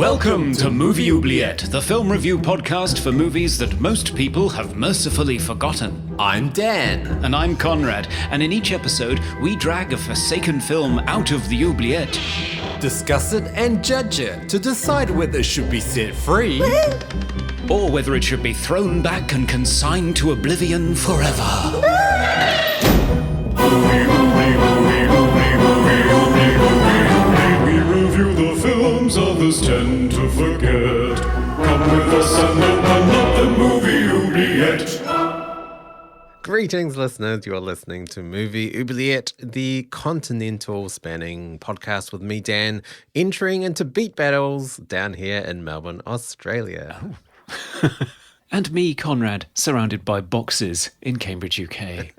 Welcome to Movie Oubliette, the film review podcast for movies that most people have mercifully forgotten. I'm Dan. And I'm Conrad, and in each episode, we drag a forsaken film out of the oubliette. Discuss it and judge it to decide whether it should be set free or whether it should be thrown back and consigned to oblivion forever. We review the films others tend to forget. Come with us and open up the Movie Oubliette. Greetings, listeners. You are listening to Movie Oubliette, the continental-spanning podcast with me, Dan, entering into beat battles down here in Melbourne, Australia. Oh. And me, Conrad, surrounded by boxes in Cambridge, UK.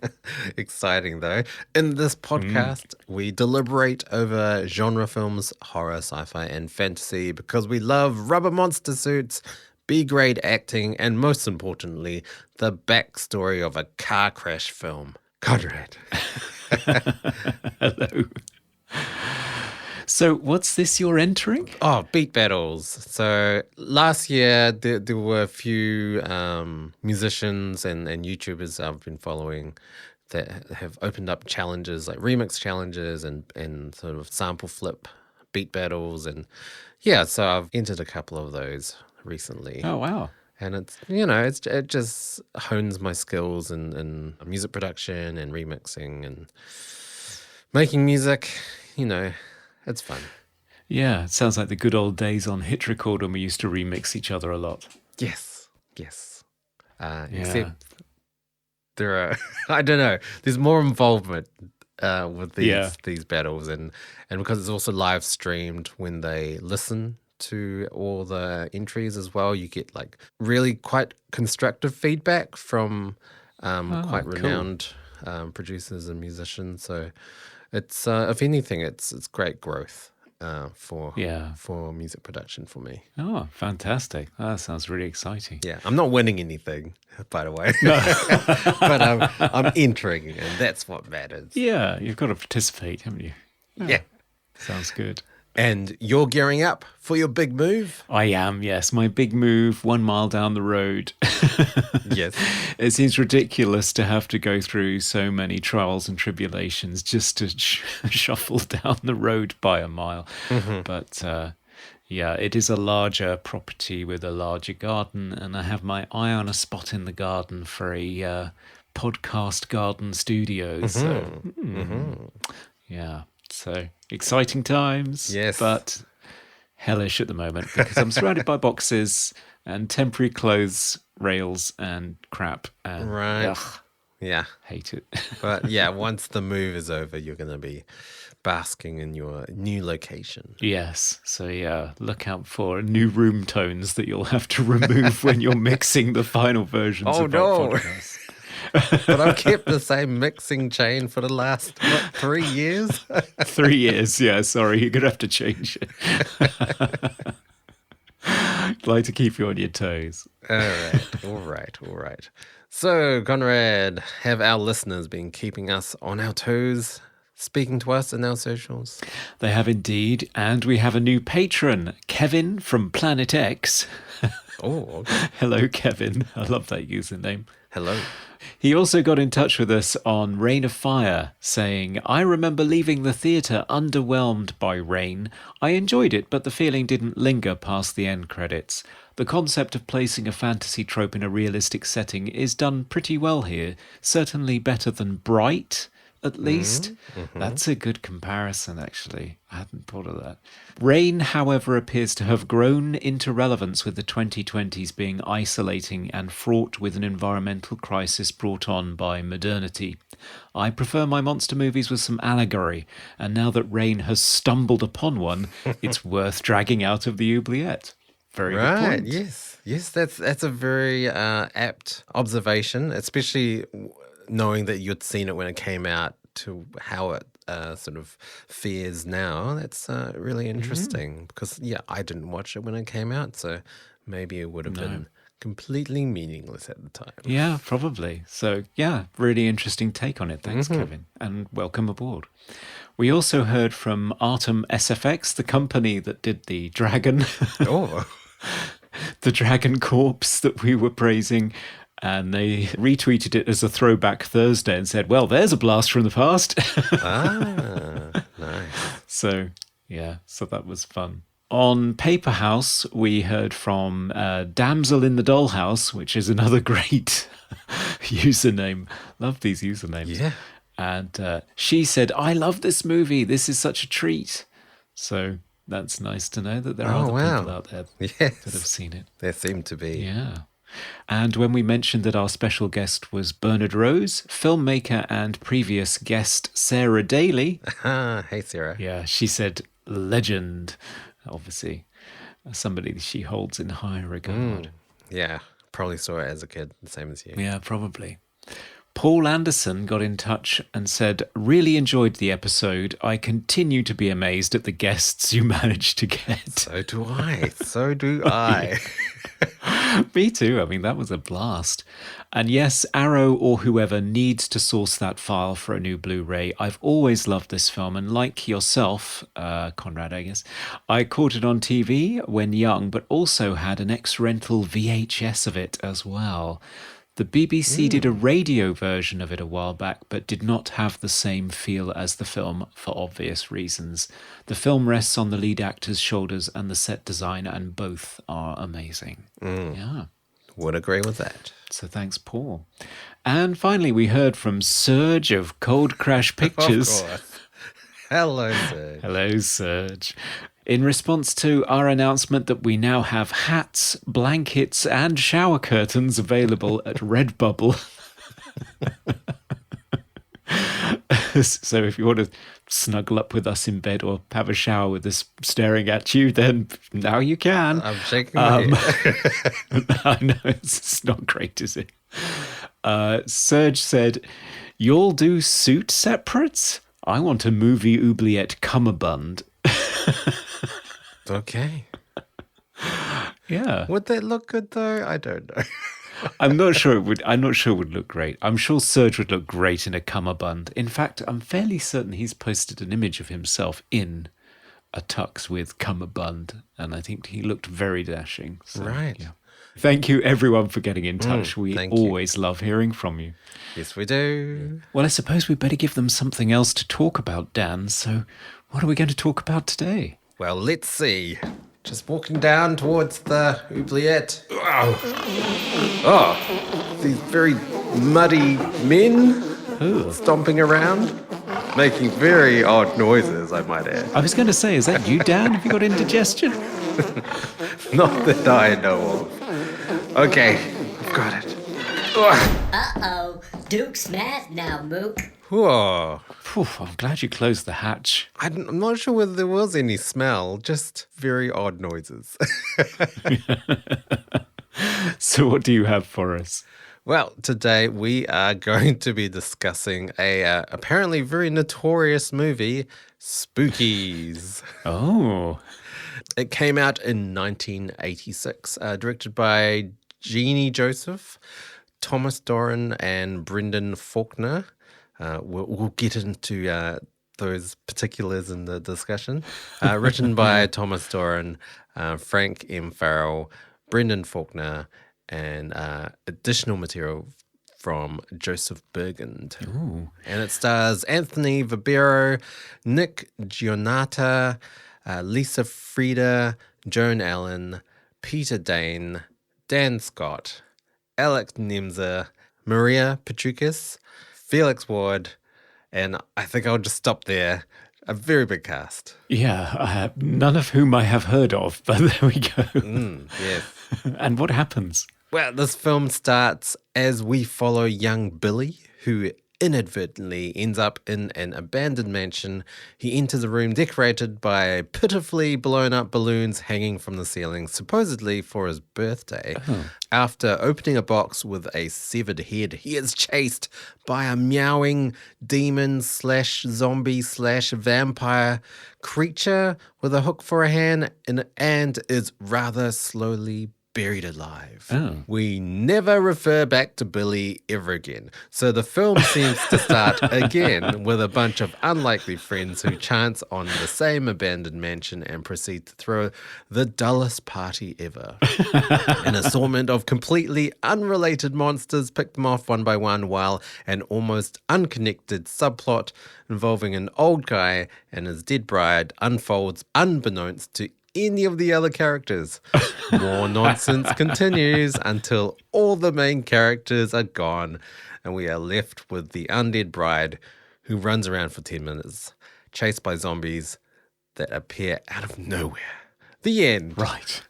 Exciting, though. In this podcast, we deliberate over genre films, horror, sci-fi, and fantasy because we love rubber monster suits, B-grade acting, and most importantly, the backstory of a car crash film. Conrad. Hello. So what's this you're entering? Oh, beat battles. So last year, there were a few musicians and YouTubers I've been following that have opened up challenges, like remix challenges and sort of sample flip beat battles. And yeah, so I've entered a couple of those recently. Oh, wow. And it's, it just hones my skills in music production and remixing and making music, It's fun. Yeah, it sounds like the good old days on Hit Record when we used to remix each other a lot. Yes. Except there are, I don't know, there's more involvement with these battles. And because it's also live streamed when they listen to all the entries as well, you get like really quite constructive feedback from quite renowned producers and musicians. So it's if anything, it's great growth for music production for me. Oh, fantastic! That sounds really exciting. Yeah, I'm not winning anything, by the way, but I'm entering, and that's what matters. Yeah, you've got to participate, haven't you? Yeah. Sounds good. And you're gearing up for your big move? I am, yes. My big move, 1 mile down the road. Yes. It seems ridiculous to have to go through so many trials and tribulations just to shuffle down the road by a mile. Mm-hmm. But it is a larger property with a larger garden, and I have my eye on a spot in the garden for a podcast garden studio. So, yeah. So, exciting times, yes, but hellish at the moment because I'm surrounded by boxes and temporary clothes, rails and crap. And, right. Yeah. Hate it. But yeah, once the move is over, you're going to be basking in your new location. Yes. So yeah, look out for new room tones that you'll have to remove when you're mixing the final versions of our podcast. But I've kept the same mixing chain for the last, 3 years? 3 years, yeah. Sorry, you're going to have to change it. I'd like to keep you on your toes. All right. So, Conrad, have our listeners been keeping us on our toes, speaking to us in our socials? They have indeed, and we have a new patron, Kevin from Planet X. Oh, okay. Hello, Kevin. I love that username. Hello. He also got in touch with us on Rain of Fire, saying, I remember leaving the theatre underwhelmed by Rain. I enjoyed it, but the feeling didn't linger past the end credits. The concept of placing a fantasy trope in a realistic setting is done pretty well here, certainly better than Bright, at least. Mm-hmm. That's a good comparison, actually. I hadn't thought of that. Rain, however, appears to have grown into relevance with the 2020s being isolating and fraught with an environmental crisis brought on by modernity. I prefer my monster movies with some allegory, and now that Rain has stumbled upon one, it's worth dragging out of the oubliette. Very good point. Yes, that's a very apt observation, especially knowing that you'd seen it when it came out to how it sort of fares now. That's really interesting because, I didn't watch it when it came out, so maybe it would have been completely meaningless at the time. Yeah, probably. So, yeah, really interesting take on it. Thanks, Kevin, and welcome aboard. We also heard from Artem SFX, the company that did the dragon. Oh. The dragon corpse that we were praising. And they retweeted it as a Throwback Thursday and said, well, there's a blast from the past. Nice. So, yeah, so that was fun. On Paper House, we heard from Damsel in the Dollhouse, which is another great username. Love these usernames. Yeah. And she said, I love this movie. This is such a treat. So that's nice to know that there are other people out there that have seen it. There seem to be. Yeah. And when we mentioned that our special guest was Bernard Rose, filmmaker and previous guest Sarah Daly. Hey, Sarah. Yeah, she said legend, obviously. Somebody she holds in high regard. Yeah, probably saw it as a kid, the same as you. Yeah, probably. Paul Anderson got in touch and said, really enjoyed the episode. I continue to be amazed at the guests you managed to get. So do I. So do I. Me too. I mean, that was a blast. And yes, Arrow or whoever needs to source that file for a new Blu-ray. I've always loved this film, and like yourself, Conrad, I guess, I caught it on TV when young, but also had an ex-rental VHS of it as well. The BBC did a radio version of it a while back, but did not have the same feel as the film for obvious reasons. The film rests on the lead actor's shoulders and the set design, and both are amazing. Yeah. Would agree with that. So thanks, Paul. And finally, we heard from Serge of Cold Crash Pictures. Of course. Hello, Serge. Hello, Serge. In response to our announcement that we now have hats, blankets, and shower curtains available at Redbubble. So if you want to snuggle up with us in bed or have a shower with us staring at you, then now you can. I'm shaking my head. I know, it's not great, is it? Serge said, you'll do suit separates? I want a movie oubliette cummerbund. Okay. Yeah. Would that look good though? I don't know. I'm not sure it would look great. I'm sure Serge would look great in a cummerbund. In fact, I'm fairly certain he's posted an image of himself in a tux with cummerbund, and I think he looked very dashing. So, Right. Yeah. Thank you, everyone, for getting in touch. We always love hearing from you. Yes, we do. Well, I suppose we better give them something else to talk about, Dan. So what are we going to talk about today? Well, let's see. Just walking down towards the oubliette. Oh, these very muddy men stomping around, making very odd noises, I might add. I was going to say, is that you, Dan? Have you got indigestion? Not that I know of. Okay, I've got it. Uh-oh, Duke's mad now, Mook. Whoa. Phew, I'm glad you closed the hatch. I'm not sure whether there was any smell, just very odd noises. So what do you have for us? Well, today we are going to be discussing a apparently very notorious movie, Spookies. Oh. It came out in 1986, directed by Jeannie Joseph, Thomas Doran, and Brendan Faulkner. We'll get into those particulars in the discussion. Written by Thomas Doran, Frank M. Farrell, Brendan Faulkner, and additional material from Joseph Bergand. Ooh. And it stars Anthony Verbero, Nick Gionata, Lisa Frieda, Joan Allen, Peter Dane, Dan Scott, Alex Nemza, Maria Petruchis, Felix Ward, and I think I'll just stop there. A very big cast. Yeah, none of whom I have heard of, but there we go. Yes. And what happens? Well, this film starts as we follow young Billy, who inadvertently ends up in an abandoned mansion. He enters a room decorated by pitifully blown up balloons hanging from the ceiling, supposedly for his birthday. After opening a box with a severed head, he is chased by a meowing demon slash zombie slash vampire creature with a hook for a hand and is rather slowly buried alive. Oh. We never refer back to Billy ever again. So the film seems to start again with a bunch of unlikely friends who chance on the same abandoned mansion and proceed to throw the dullest party ever. An assortment of completely unrelated monsters pick them off one by one, while an almost unconnected subplot involving an old guy and his dead bride unfolds unbeknownst to any of the other characters. More nonsense continues until all the main characters are gone and we are left with the undead bride who runs around for 10 minutes, chased by zombies that appear out of nowhere. The end. Right.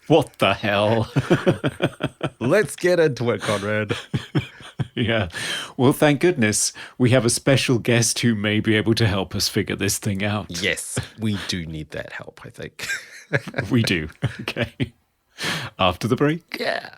What the hell? Let's get into it, Conrad. Yeah. Well, thank goodness we have a special guest who may be able to help us figure this thing out. Yes, we do need that help, I think. We do. Okay. After the break. Yeah.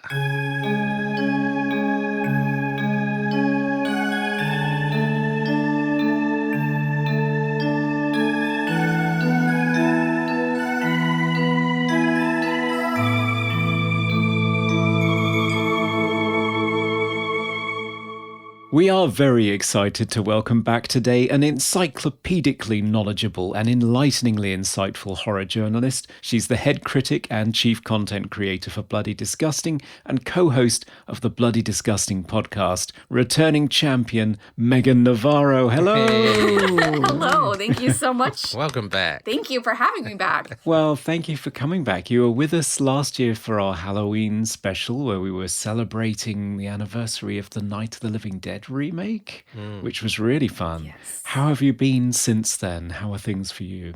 We are very excited to welcome back today an encyclopedically knowledgeable and enlighteningly insightful horror journalist. She's the head critic and chief content creator for Bloody Disgusting and co-host of the Bloody Disgusting podcast, returning champion Meagan Navarro. Hello! Hello, thank you so much. Welcome back. Thank you for having me back. Well, thank you for coming back. You were with us last year for our Halloween special where we were celebrating the anniversary of the Night of the Living Dead remake, which was really fun. Yes. How have you been since then? How are things for you?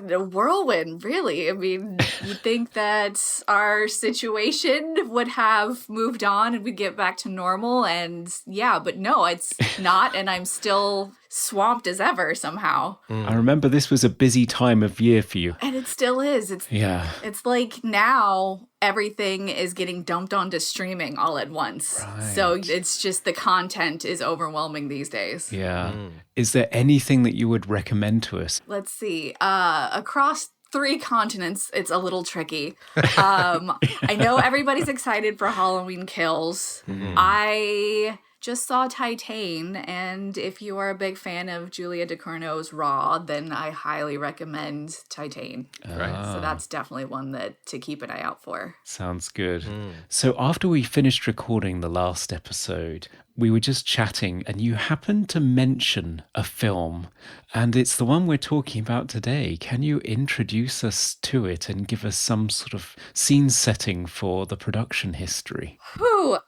The whirlwind, really. I mean, you'd think that our situation would have moved on and we'd get back to normal. And yeah, but no, it's not. And I'm still swamped as ever somehow. I remember this was a busy time of year for you. And it still is. Yeah. It's like now everything is getting dumped onto streaming all at once. Right. So it's just the content is overwhelming these days. Yeah. Is there anything that you would recommend to us? Let's see. Across 3 continents, it's a little tricky. I know everybody's excited for Halloween Kills. I just saw Titan, and if you are a big fan of Julia Ducournau's Raw, then I highly recommend Titan. Right. So that's definitely one that to keep an eye out for. Sounds good. So after we finished recording the last episode, we were just chatting and you happened to mention a film, and it's the one we're talking about today. Can you introduce us to it and give us some sort of scene setting for the production history? Whew,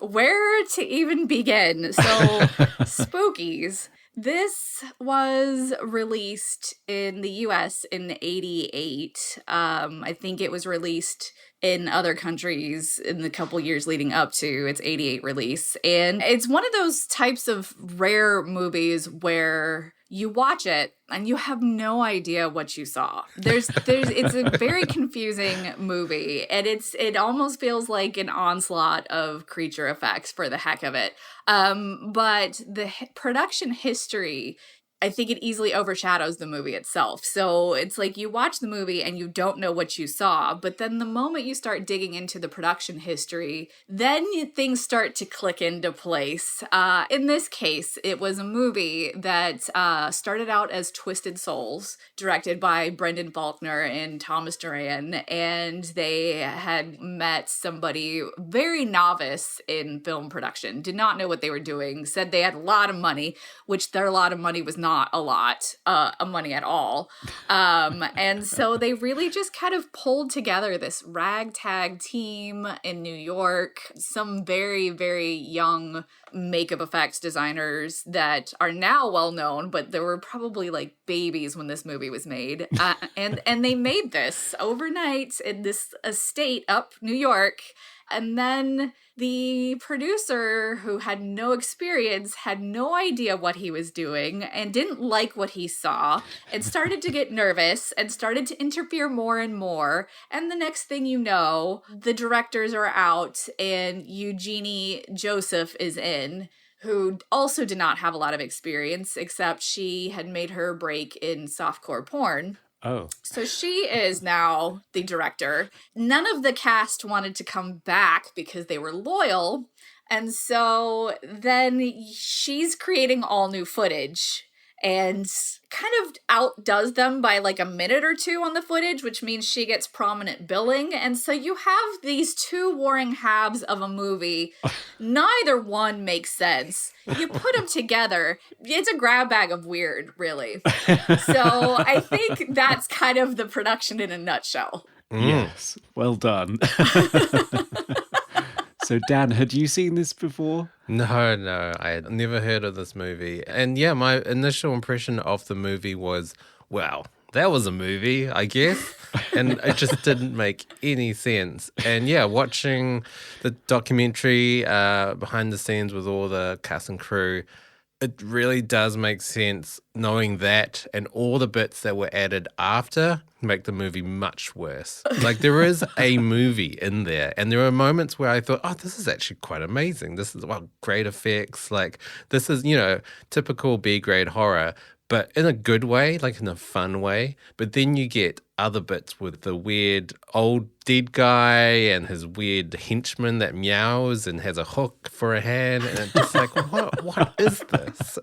where to even begin? So, Spookies. This was released in the US in '88. I think it was released in other countries in the couple years leading up to its '88 release. And it's one of those types of rare movies where you watch it and you have no idea what you saw. It's a very confusing movie, and it almost feels like an onslaught of creature effects for the heck of it. But the production history, I think it easily overshadows the movie itself. So it's like you watch the movie and you don't know what you saw, but then the moment you start digging into the production history, then things start to click into place. In this case, it was a movie that started out as Twisted Souls, directed by Brendan Faulkner and Thomas Duran, and they had met somebody very novice in film production, did not know what they were doing, said they had a lot of money, which their lot of money was not a lot of money at all. And so they really just kind of pulled together this ragtag team in New York, some very, very young makeup effects designers that are now well known, but they were probably like babies when this movie was made. And they made this overnight in this estate up New York. And then the producer, who had no experience, had no idea what he was doing and didn't like what he saw and started to get nervous and started to interfere more and more. And the next thing you know, the directors are out and Eugenie Joseph is in, who also did not have a lot of experience, except she had made her break in softcore porn. Oh. So she is now the director. None of the cast wanted to come back because they were loyal. And so then she's creating all new footage and kind of outdoes them by like a minute or two on the footage, which means she gets prominent billing. And so you have these two warring halves of a movie. Neither one makes sense. You put them together, it's a grab bag of weird, really. So I think that's kind of the production in a nutshell. Yes, well done. So, Dan, had you seen this before? No, I had never heard of this movie. And yeah, my initial impression of the movie was, wow, that was a movie, I guess. And it just didn't make any sense. And yeah, watching the documentary behind the scenes with all the cast and crew, it really does make sense knowing that, and all the bits that were added after make the movie much worse. Like, there is a movie in there, and there are moments where I thought, oh, this is actually quite amazing. This is, well, great effects. Like, this is, typical B-grade horror, but in a good way, like in a fun way. But then you get other bits with the weird old dead guy and his weird henchman that meows and has a hook for a hand. And it's just like, what is this?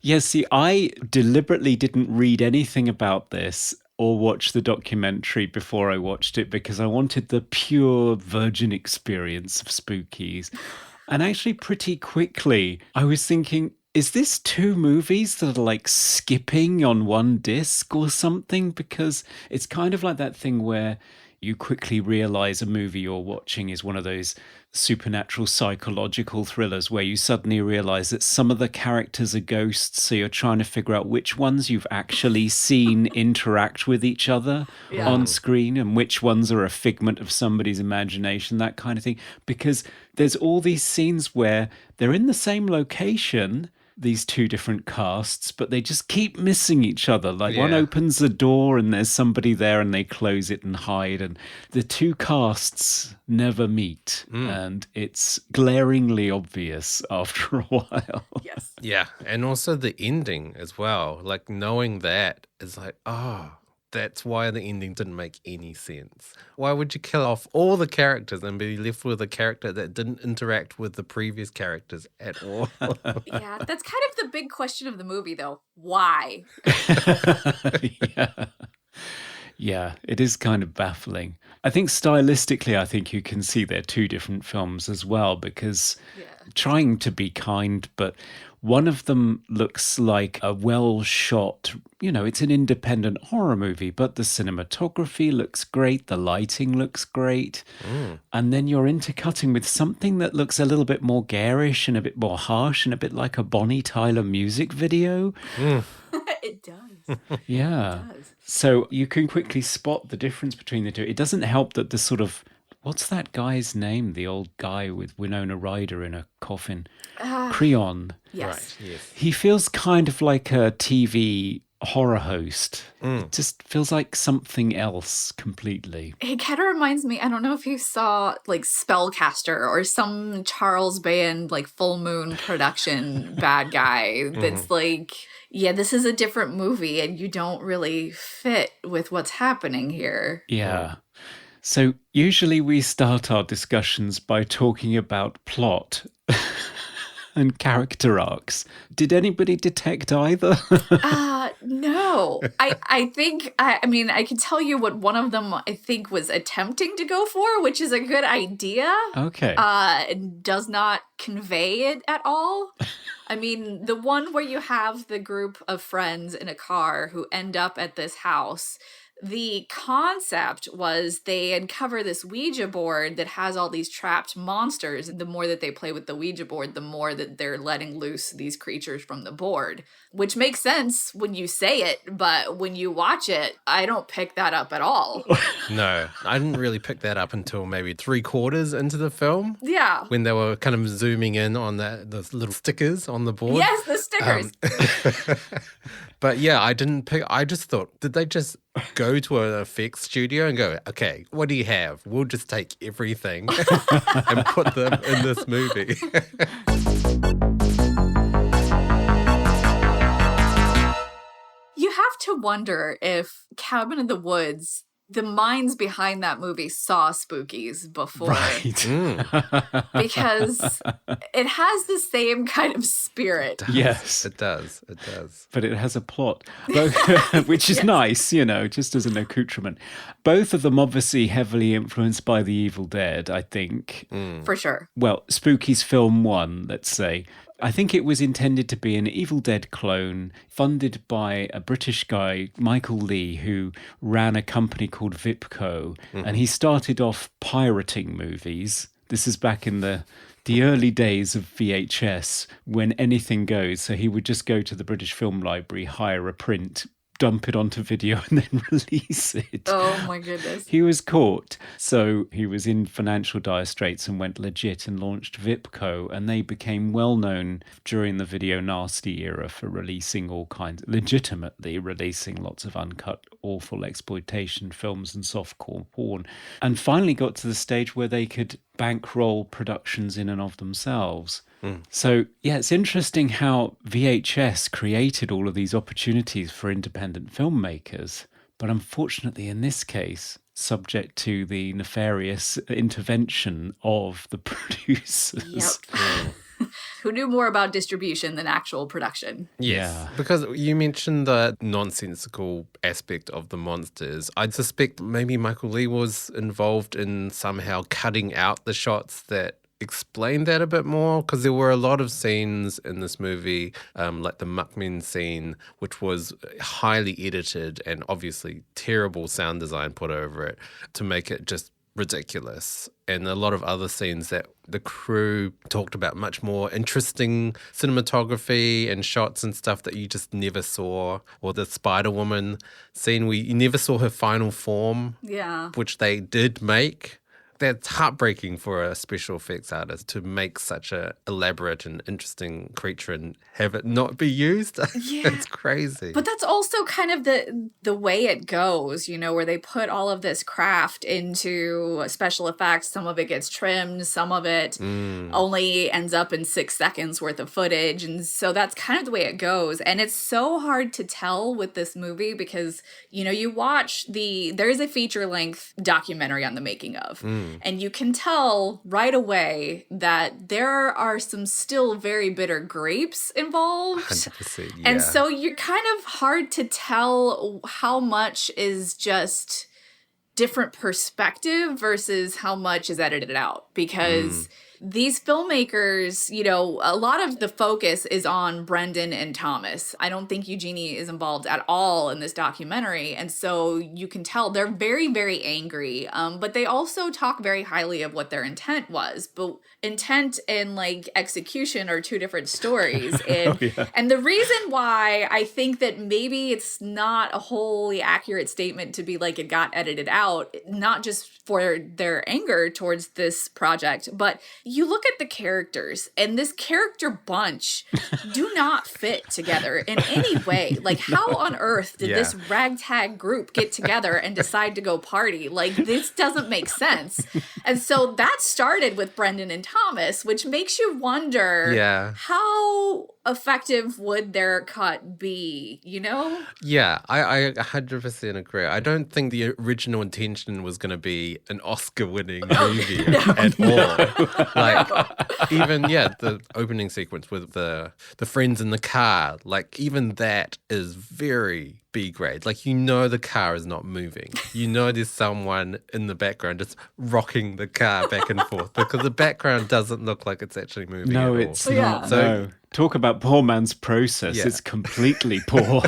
Yeah, see, I deliberately didn't read anything about this or watch the documentary before I watched it because I wanted the pure virgin experience of Spookies. And actually, pretty quickly, I was thinking, is this two movies that are like skipping on one disc or something? Because it's kind of like that thing where you quickly realize a movie you're watching is one of those supernatural psychological thrillers where you suddenly realize that some of the characters are ghosts, so you're trying to figure out which ones you've actually seen interact with each other on screen and which ones are a figment of somebody's imagination, that kind of thing. Because there's all these scenes where they're in the same location, these two different casts, but they just keep missing each other. Like one opens the door and there's somebody there and they close it and hide, and the two casts never meet. And it's glaringly obvious after a while. Yes. Yeah, and also the ending as well. Like, knowing that is like, oh, that's why the ending didn't make any sense. Why would you kill off all the characters and be left with a character that didn't interact with the previous characters at all? Yeah, that's kind of the big question of the movie, though. Why? Yeah, it is kind of baffling. I think stylistically, I think you can see they're two different films as well, because trying to be kind, but one of them looks like a well-shot, it's an independent horror movie, but the cinematography looks great, the lighting looks great, and then you're intercutting with something that looks a little bit more garish and a bit more harsh and a bit like a Bonnie Tyler music video. It does. Yeah. It does. So you can quickly spot the difference between the two. It doesn't help that the sort of, what's that guy's name? The old guy with Winona Ryder in a coffin. Creon. Yes. Right, yes. He feels kind of like a TV horror host. It just feels like something else completely. It kind of reminds me, I don't know if you saw like Spellcaster or some Charles Band like Full Moon production bad guy that's like, yeah, this is a different movie and you don't really fit with what's happening here. Yeah. So usually we start our discussions by talking about plot and character arcs. Did anybody detect either? No. I think, I mean, I can tell you what one of them I think was attempting to go for, which is a good idea. Okay. Does not convey it at all. I mean, the one where you have the group of friends in a car who end up at this house, the concept was they uncover this Ouija board that has all these trapped monsters. And the more that they play with the Ouija board, the more that they're letting loose these creatures from the board, which makes sense when you say it. But when you watch it, I don't pick that up at all. No, I didn't really pick that up until maybe 3/4 into the film. Yeah. When they were kind of zooming in on those little stickers on the board. Yes, the stickers. But yeah, I just thought, did they just go to an effects studio and go, okay, what do you have? We'll just take everything and put them in this movie. You have have to wonder if Cabin in the Woods, the minds behind that movie saw Spookies before. Right. Because it has the same kind of spirit. Yes. It does. It does. But it has a plot, which is nice, just as an accoutrement. Both of them obviously heavily influenced by The Evil Dead, I think. For sure. Well, Spookies Film 1, let's say. I think it was intended to be an Evil Dead clone funded by a British guy, Michael Lee, who ran a company called Vipco. And he started off pirating movies. This is back in the early days of VHS, when anything goes. So he would just go to the British Film Library, hire a print, dump it onto video and then release it. Oh my goodness. He was caught. So he was in financial dire straits and went legit and launched Vipco. And they became well known during the video nasty era for releasing legitimately releasing lots of uncut, awful exploitation films and softcore porn. And finally got to the stage where they could bankroll productions in and of themselves. So, yeah, it's interesting how VHS created all of these opportunities for independent filmmakers. But unfortunately, in this case, subject to the nefarious intervention of the producers. Yep. Who knew more about distribution than actual production. Yeah. Because you mentioned the nonsensical aspect of the monsters. I'd suspect maybe Michael Lee was involved in somehow cutting out the shots that explain that a bit more, because there were a lot of scenes in this movie, like the Muckman scene, which was highly edited and obviously terrible sound design put over it to make it just ridiculous. And a lot of other scenes that the crew talked about much more interesting cinematography and shots and stuff that you just never saw. Or the Spider-Woman scene, you never saw her final form, which they did make. That's heartbreaking for a special effects artist to make such a elaborate and interesting creature and have it not be used. Yeah. It's crazy. But that's also kind of the way it goes, where they put all of this craft into special effects. Some of it gets trimmed, some of it only ends up in 6 seconds worth of footage. And so that's kind of the way it goes. And it's so hard to tell with this movie because, you watch there is a feature-length documentary on the making of. And you can tell right away that there are some still very bitter grapes involved. 100%, yeah. And so you're kind of hard to tell how much is just different perspective versus how much is edited out. Because these filmmakers, a lot of the focus is on Brendan and Thomas. I don't think Eugenie is involved at all in this documentary. And so you can tell they're very, very angry. But they also talk very highly of what their intent was. But intent and execution are two different stories. And the reason why I think that maybe it's not a wholly accurate statement to be it got edited out, not just for their anger towards this project, but you look at the characters, and this character bunch do not fit together in any way. How on earth did this ragtag group get together and decide to go party? This doesn't make sense. And so that started with Brendan and Thomas, which makes you wonder how effective would their cut be, Yeah, I 100% agree. I don't think the original intention was going to be an Oscar-winning movie at all. Even the opening sequence with the friends in the car, even that is very B grade. The car is not moving. There's someone in the background just rocking the car back and forth because the background doesn't look like it's actually moving at all. It's not. So, no. Talk about poor man's process. It's completely poor.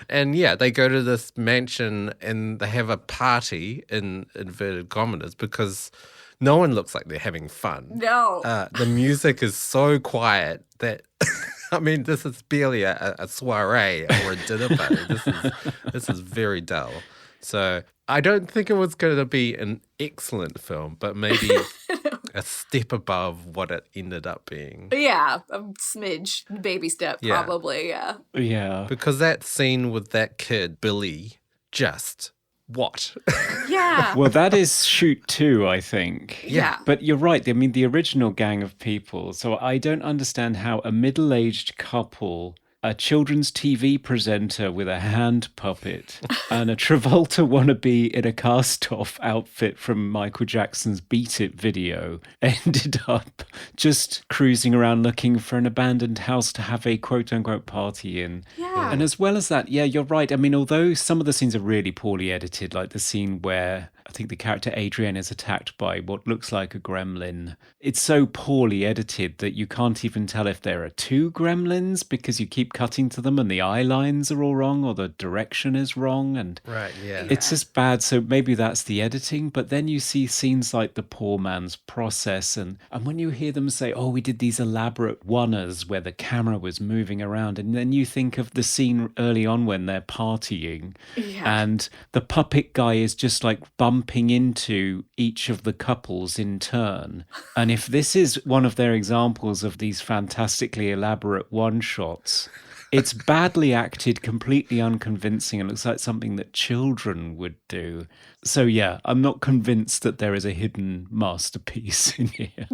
And they go to this mansion and they have a party in inverted commas because no one looks like they're having fun. No. The music is so quiet that, this is barely a soiree or a dinner party. This is very dull. So I don't think it was going to be an excellent film, but maybe a step above what it ended up being. Yeah, a smidge, baby step, probably, Yeah. Because that scene with that kid, Billy, just what? Yeah. Well, that is shoot 2, I think. Yeah. But you're right. The original gang of people. So I don't understand how a middle-aged couple a children's TV presenter with a hand puppet, and a Travolta wannabe in a cast-off outfit from Michael Jackson's Beat It video ended up just cruising around looking for an abandoned house to have a quote-unquote party in. Yeah. And as well as that, yeah, you're right. I mean, although some of the scenes are really poorly edited, like the scene where I think the character Adrienne is attacked by what looks like a gremlin, it's so poorly edited that you can't even tell if there are two gremlins because you keep cutting to them and the eye lines are all wrong or the direction is wrong. And Right, yeah. it's just bad. So maybe that's the editing. But then you see scenes like the poor man's process. And when you hear them say, oh, we did these elaborate one-ers where the camera was moving around. And then you think of the scene early on when they're partying. Yeah. And the puppet guy is just like bumping into each of the couples in turn. And if this is one of their examples of these fantastically elaborate one-shots, it's badly acted, completely unconvincing, and looks like something that children would do. So yeah, I'm not convinced that there is a hidden masterpiece in here.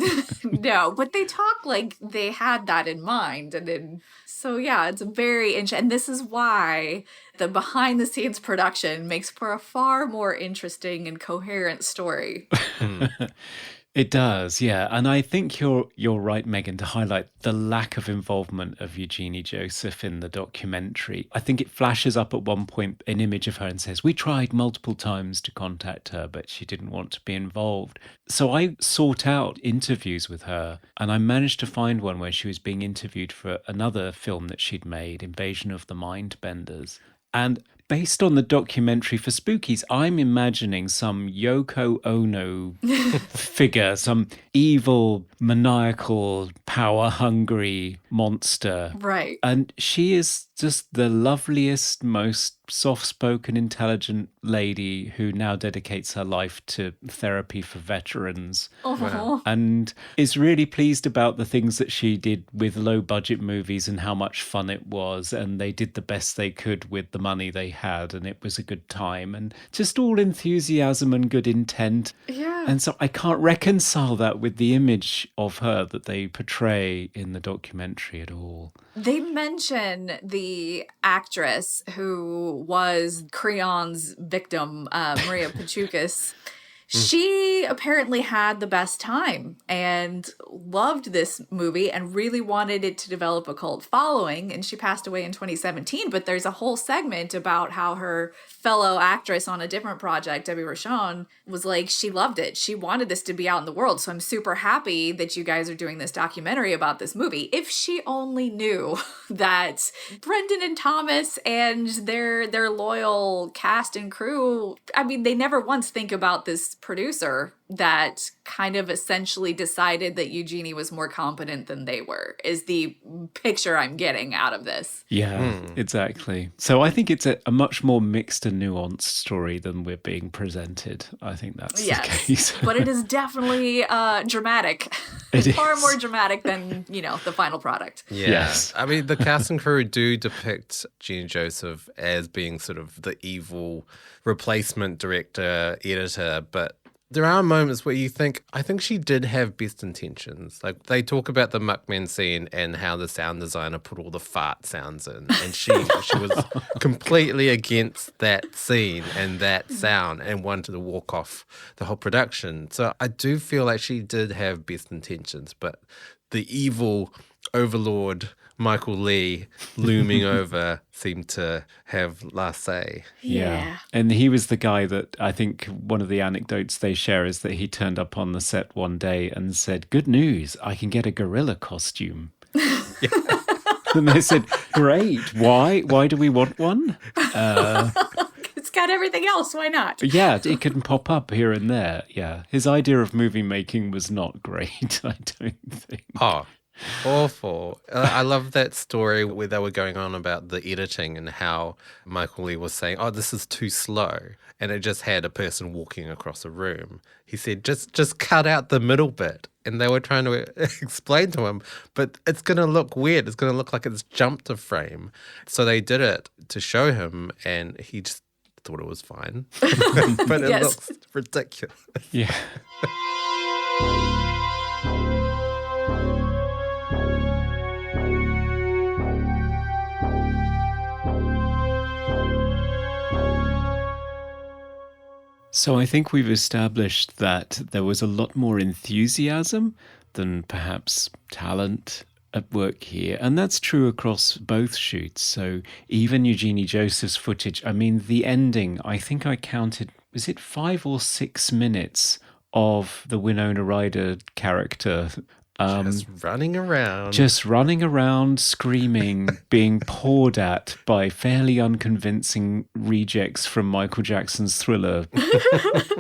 No, but they talk like they had that in mind. And then, so yeah, it's very interesting. And this is why the behind the scenes production makes for a far more interesting and coherent story. It does, yeah. And I think you're right, Megan, to highlight the lack of involvement of Eugenie Joseph in the documentary. I think it flashes up at one point an image of her and says, we tried multiple times to contact her, but she didn't want to be involved. So I sought out interviews with her, and I managed to find one where she was being interviewed for another film that she'd made, Invasion of the Mindbenders. And based on the documentary for Spookies, I'm imagining some Yoko Ono figure, some evil, maniacal, power-hungry monster. Right. And she is just the loveliest, most soft-spoken, intelligent lady who now dedicates her life to therapy for veterans. Oh. And is really pleased about the things that she did with low-budget movies and how much fun it was. And they did the best they could with the money they had, and it was a good time. And just all enthusiasm and good intent. Yeah. And so I can't reconcile that with the image of her that they portray in the documentary at all. They mention the actress who was Creon's victim, Maria Pachukas. She apparently had the best time and loved this movie and really wanted it to develop a cult following. And she passed away in 2017. But there's a whole segment about how her fellow actress on a different project, Debbie Rochon, was like, she loved it. She wanted this to be out in the world. So I'm super happy that you guys are doing this documentary about this movie. If she only knew that Brendan and Thomas and their loyal cast and crew, I mean, they never once think about this producer that kind of essentially decided that Eugenie was more competent than they were, is the picture I'm getting out of this. Yeah, exactly. So I think it's a much more mixed and nuanced story than we're being presented. I think that's the case. But it is definitely dramatic. It is. Far more dramatic than, the final product. Yeah. Yes. I mean, the cast and crew do depict Jean Joseph as being sort of the evil replacement director, editor, but there are moments where you think, I think she did have best intentions. Like, they talk about the Muckman scene and how the sound designer put all the fart sounds in. And she was completely against that scene and that sound and wanted to walk off the whole production. So I do feel like she did have best intentions, but the evil overlord Michael Lee looming over seemed to have last say. Yeah. And he was the guy that I think one of the anecdotes they share is that he turned up on the set one day and said, "Good news, I can get a gorilla costume." And they said, "Great. Why? Why do we want one?" It's got everything else. Why not? Yeah, it can pop up here and there. Yeah. His idea of movie making was not great, I don't think. Oh, awful. I love that story where they were going on about the editing and how Michael Lee was saying, oh, this is too slow. And it just had a person walking across a room. He said, just cut out the middle bit. And they were trying to explain to him, but it's going to look weird. It's going to look like it's jumped a frame. So they did it to show him, and he just thought it was fine. But it looks ridiculous. Yeah. So I think we've established that there was a lot more enthusiasm than perhaps talent at work here. And that's true across both shoots. So even Eugenie Joseph's footage, I mean, the ending, I think I counted, was it 5 or 6 minutes of the Winona Ryder character Just running around. screaming, being poured at by fairly unconvincing rejects from Michael Jackson's Thriller.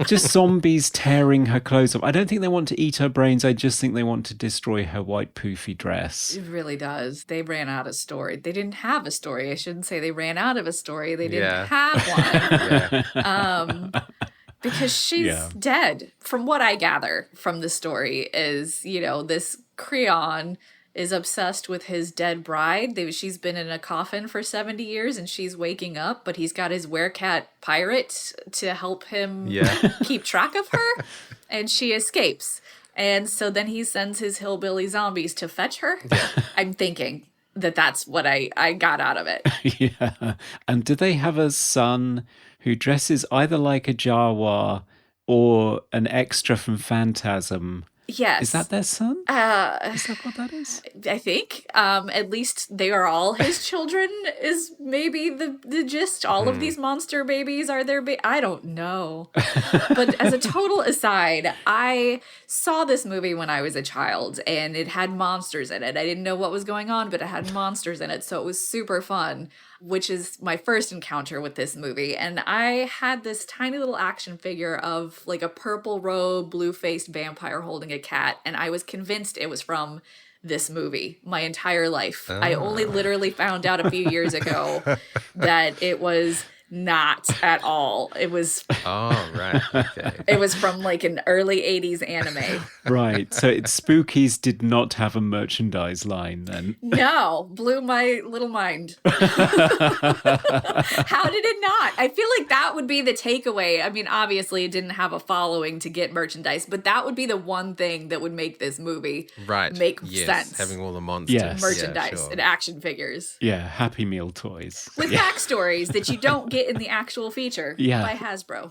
Just zombies tearing her clothes off. I don't think they want to eat her brains. I just think they want to destroy her white poofy dress. It really does. They ran out of story. They didn't have a story. I shouldn't say they ran out of a story. They didn't have one. Because she's dead. From what I gather from the story is, this Creon is obsessed with his dead bride. She's been in a coffin for 70 years and she's waking up, but he's got his werecat pirate to help him keep track of her, and she escapes. And so then he sends his hillbilly zombies to fetch her. Yeah. I'm thinking that's what I got out of it. Yeah. And do they have a son who dresses either like a Jawa or an extra from Phantasm? Yes. Is that their son? Is that what that is? I think. At least they are all his children is maybe the gist. All of these monster babies are their I don't know. But as a total aside, I saw this movie when I was a child and it had monsters in it. I didn't know what was going on, but it had monsters in it. So it was super fun, which is my first encounter with this movie. And I had this tiny little action figure of like a purple robe, blue-faced vampire holding a cat. And I was convinced it was from this movie my entire life. I only literally found out a few years ago that it was not at all. It was Okay. It was from like an early 80s anime. Right. So Spookies did not have a merchandise line then. No, blew my little mind. How did it not? I feel like that would be the takeaway. I mean, obviously it didn't have a following to get merchandise, but that would be the one thing that would make this movie make sense. Having all the monsters. Merchandise and action figures. Yeah, Happy Meal toys. With backstories that you don't get in the actual feature by Hasbro.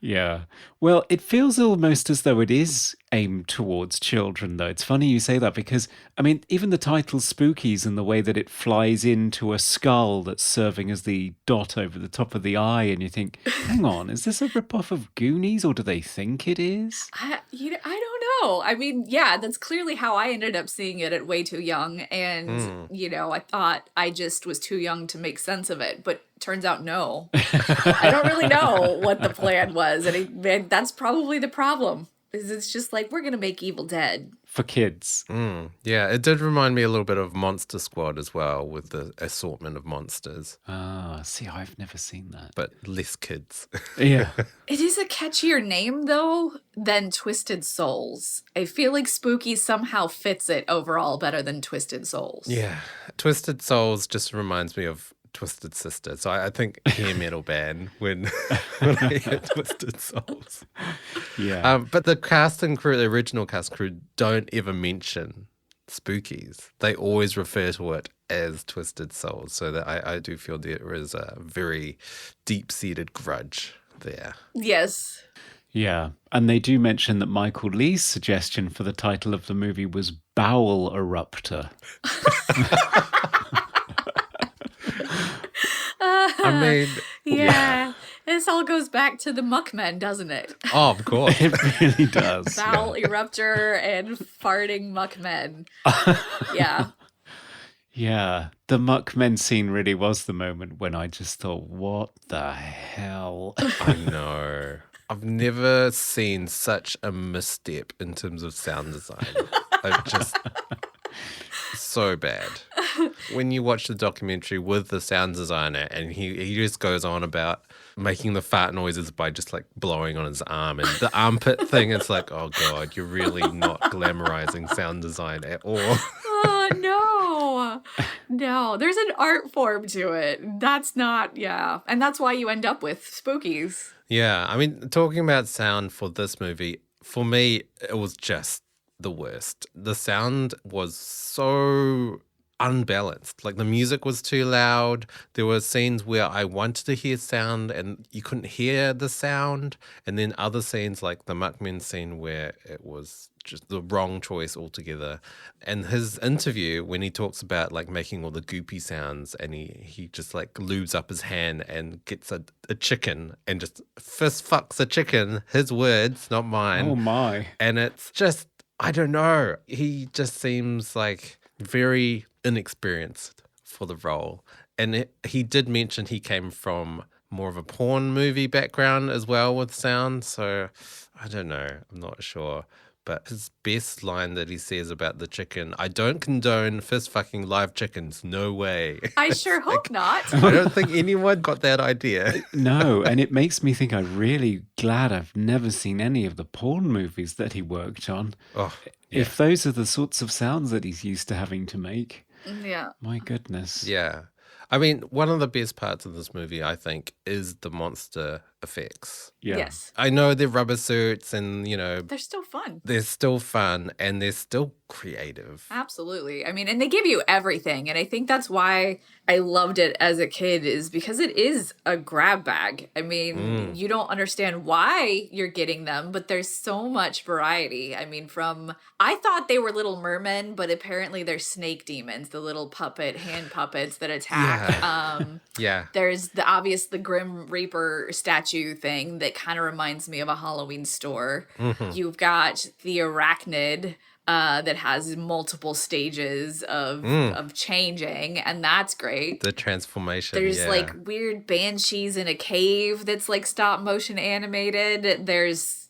Yeah. Well, it feels almost as though it is aimed towards children, though. It's funny you say that because, I mean, even the title Spookies and the way that it flies into a skull that's serving as the dot over the top of the eye, and you think, hang on, is this a ripoff of Goonies, or do they think it is? I don't know. I mean, that's clearly how I ended up seeing it at way too young. And, I thought I just was too young to make sense of it. But turns out, no. I don't really know what the plan was. And that's probably the problem. Is it's just like, we're going to make Evil Dead. For kids. Yeah, it did remind me a little bit of Monster Squad as well, with the assortment of monsters. See, I've never seen that. But less kids. Yeah. It is a catchier name, though, than Twisted Souls. I feel like Spooky somehow fits it overall better than Twisted Souls. Yeah. Twisted Souls just reminds me of Twisted Sister. So I think hair metal band when I hear Twisted Souls. Yeah. But the cast and crew, the original cast crew, don't ever mention Spookies. They always refer to it as Twisted Souls. So that I do feel there is a very deep-seated grudge there. Yes. Yeah. And they do mention that Michael Lee's suggestion for the title of the movie was Bowel Eruptor. I mean, yeah. This all goes back to the Muckmen, doesn't it? Oh, of course. It really does. Bowel eruptor and farting Muckmen. Yeah. Yeah. The Muckmen scene really was the moment when I just thought, what the hell? I know. I've never seen such a misstep in terms of sound design. I just... so bad. When you watch the documentary with the sound designer and he just goes on about making the fart noises by just like blowing on his arm, and the armpit thing, it's like, oh God, you're really not glamorizing sound design at all. Oh, no, there's an art form to it. That's not, and that's why you end up with Spookies. Yeah, I mean, talking about sound for this movie, for me, it was just the worst. The sound was so unbalanced. Like the music was too loud. There were scenes where I wanted to hear sound and you couldn't hear the sound. And then other scenes like the Muckman scene where it was just the wrong choice altogether. And his interview when he talks about like making all the goopy sounds and he just like lubes up his hand and gets a chicken and just fist fucks a chicken. His words, not mine. Oh my. And it's just, I don't know. He just seems like very inexperienced for the role. And he did mention he came from more of a porn movie background as well with sound. So I don't know. I'm not sure. But his best line that he says about the chicken, I don't condone fist fucking live chickens. No way. I sure hope not. I don't think anyone got that idea. No, and it makes me think I'm really glad I've never seen any of the porn movies that he worked on. Oh, If those are the sorts of sounds that he's used to having to make, Yeah. my goodness. yeah. I mean, one of the best parts of this movie, I think, is the monster effects. Yeah. Yes. I know they're rubber suits and, They're still fun. they're still fun and they're still creative. Absolutely. I mean, and they give you everything. And I think that's why I loved it as a kid, is because it is a grab bag. I mean, you don't understand why you're getting them, but there's so much variety. I mean, I thought they were little mermen, but apparently they're snake demons, the little hand puppets that attack. Yeah. There's the Grim Reaper statue thing that kind of reminds me of a Halloween store. You've got the arachnid that has multiple stages of changing, and that's great. The transformation. There's like weird banshees in a cave that's like stop motion animated. There's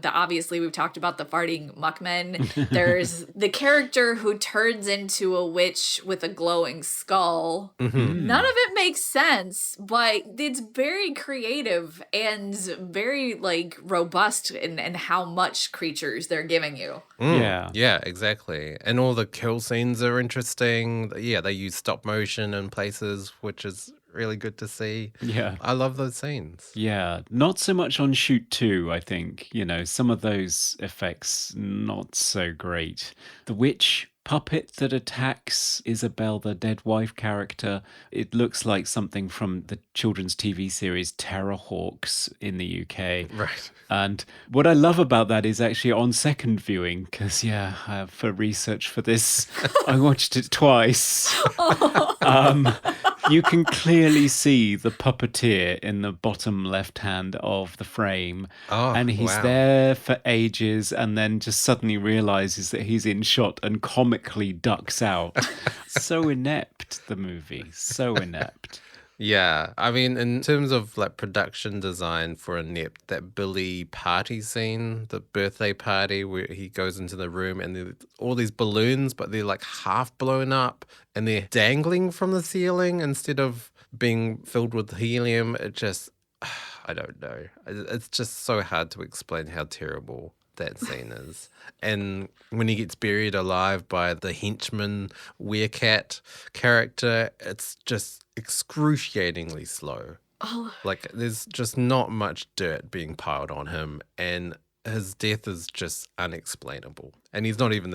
obviously we've talked about the farting muckmen. There's the character who turns into a witch with a glowing skull. None of it makes sense, but it's very creative and very like robust in how much creatures they're giving you. Yeah. Yeah, exactly. And all the kill scenes are interesting. Yeah, they use stop motion in places, which is really good to see. Yeah. I love those scenes. Yeah, not so much on Shoot 2, I think. Some of those effects, not so great. The witch puppet that attacks Isabel, the dead wife character, it looks like something from the children's TV series Terrorhawks in the UK. Right. And what I love about that is actually on second viewing, because, for research for this, I watched it twice. You can clearly see the puppeteer in the bottom left hand of the frame. Oh, and he's wow. there for ages and then just suddenly realizes that he's in shot and comically ducks out. So inept, the movie. So inept. Yeah, I mean, in terms of like production design for Inept, that Billy party scene, the birthday party where he goes into the room and there's all these balloons, but they're like half blown up and they're dangling from the ceiling instead of being filled with helium. It just, I don't know. It's just so hard to explain how terrible that scene is. And when he gets buried alive by the henchman werecat character, it's just excruciatingly slow. Like there's just not much dirt being piled on him and his death is just unexplainable. And he's not even